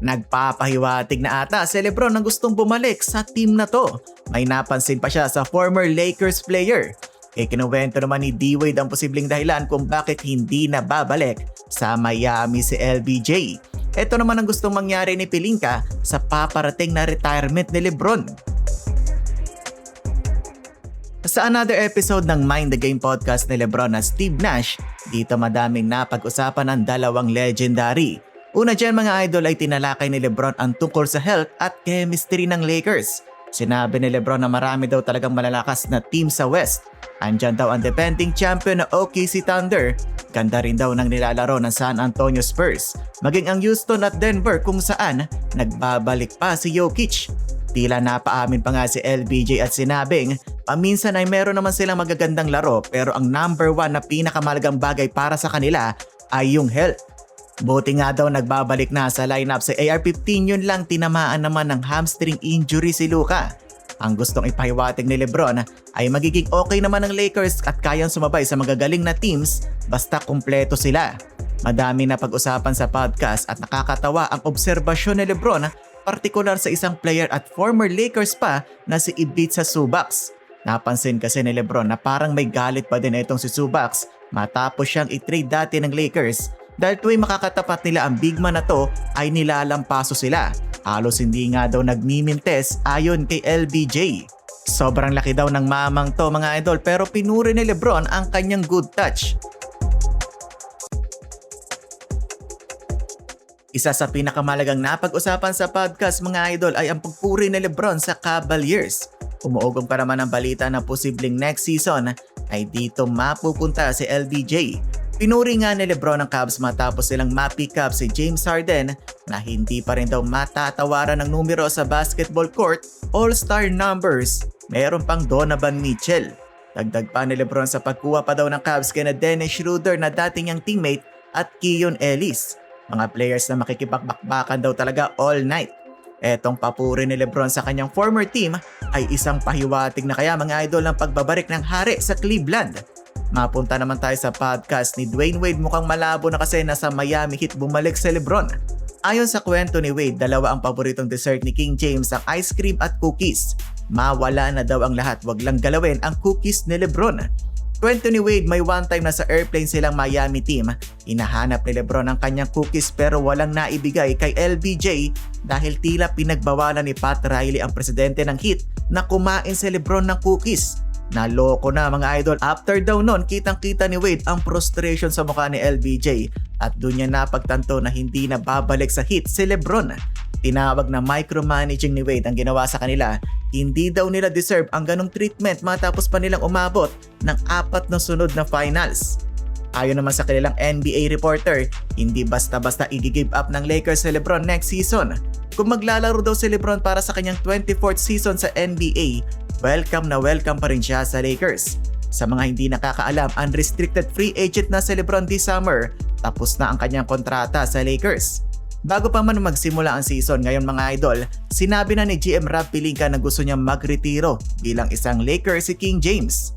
Nagpapahiwatig na ata si Lebron na gustong bumalik sa team na to. May napansin pa siya sa former Lakers player. Kinuwento naman ni D-Wade ang posibleng dahilan kung bakit hindi na babalik sa Miami si LBJ. Ito naman ang gustong mangyari ni Pelinka sa paparating na retirement ni Lebron. Sa another episode ng Mind the Game podcast ni Lebron at Steve Nash, dito madaming napag-usapan ng dalawang legendary. Una dyan mga idol ay tinalakay ni Lebron ang tungkol sa health at chemistry ng Lakers. Sinabi ni Lebron na marami daw talagang malalakas na team sa West. Andyan daw ang defending champion na OKC Thunder. Ganda rin daw ng nilalaro ng San Antonio Spurs. Maging ang Houston at Denver kung saan nagbabalik pa si Jokic. Tila napaamin pa nga si LBJ at sinabing paminsan ay meron naman silang magagandang laro pero ang number 1 na pinakamalagang bagay para sa kanila ay yung health. Buti nga daw nagbabalik na sa lineup si AR-15, yun lang tinamaan naman ng hamstring injury si Luka. Ang gustong ipahiwatig ni Lebron ay magiging okay naman ng Lakers at kayang sumabay sa magagaling na teams basta kumpleto sila. Madami na pag-usapan sa podcast at nakakatawa ang obserbasyon ni Lebron partikular sa isang player at former Lakers pa na si Ivica Zubac. Napansin kasi ni Lebron na parang may galit pa din itong si Zubac matapos siyang i-trade dati ng Lakers dahil tuwing makakatapat nila ang big man na to ay nilalampaso sila. Halos hindi nga daw nagmimintes ayon kay LBJ. Sobrang laki daw ng mamang to mga idol pero pinuri ni Lebron ang kanyang good touch. Isa sa pinakamalagang napag-usapan sa podcast mga idol ay ang pagpuri ni Lebron sa Cavaliers. Umuugong pa naman ang balita na posibleng next season ay dito mapupunta si LBJ. Pinuri nga ni Lebron ang Cavs matapos silang ma-pick up si James Harden na hindi pa rin daw matatawaran ng numero sa basketball court, all-star numbers. Meron pang Donovan Mitchell. Dagdag pa ni Lebron sa pagkuha pa daw ng Cavs kina Dennis Schroeder na dating niyang teammate at Keon Ellis. Mga players na makikipagbackbackan daw talaga all night. Etong papuri ni Lebron sa kanyang former team ay isang pahiwatig na kaya mga idol ng pagbabarik ng hari sa Cleveland. Mapunta naman tayo sa podcast ni Dwayne Wade, mukhang malabo na kasi nasa Miami Heat bumalik si Lebron. Ayon sa kwento ni Wade, dalawa ang paboritong dessert ni King James, ang ice cream at cookies. Mawala na daw ang lahat, wag lang galawin ang cookies ni Lebron. Kwento ni Wade, may one time na sa airplane silang Miami team. Hinahanap ni Lebron ang kanyang cookies pero walang naibigay kay LBJ dahil tila pinagbawalan ni Pat Riley ang presidente ng Heat na kumain si Lebron ng cookies. Naloko na mga idol. After daw nun, kitang-kita ni Wade ang frustration sa mukha ni LBJ at doon niya napagtanto na hindi na babalik sa Heat si Lebron. Tinawag na micromanaging ni Wade ang ginawa sa kanila. Hindi daw nila deserve ang ganong treatment matapos pa nilang umabot ng 4 na sunod na finals. Ayon naman sa kanilang NBA reporter, hindi basta-basta i-give up ng Lakers si Lebron next season. Kung maglalaro daw si Lebron para sa kanyang 24th season sa NBA, welcome na welcome pa rin siya sa Lakers. Sa mga hindi nakakaalam, unrestricted free agent na si Lebron this summer. Tapos na ang kanyang kontrata sa Lakers. Bago pa man magsimula ang season ngayon mga idol, sinabi na ni GM Rob Pelinka na gusto niya magretiro bilang isang Lakers si King James.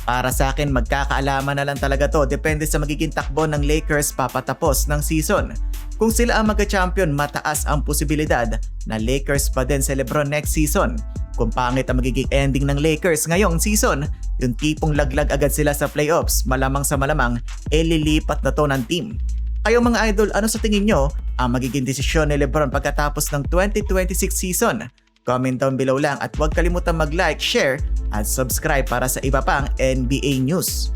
Para sa akin, magkakaalaman na lang talaga to, depende sa magiging takbo ng Lakers papatapos ng season. Kung sila ang magka-champion, mataas ang posibilidad na Lakers pa din si Lebron next season. Kung pangit ang magiging ending ng Lakers ngayong season, yung tipong laglag agad sila sa playoffs, malamang sa malamang, lilipat na to ng team. Kayo mga idol, ano sa tingin nyo ang magiging desisyon ni Lebron pagkatapos ng 2026 season? Comment down below lang at huwag kalimutan mag-like, share at subscribe para sa iba pang NBA news.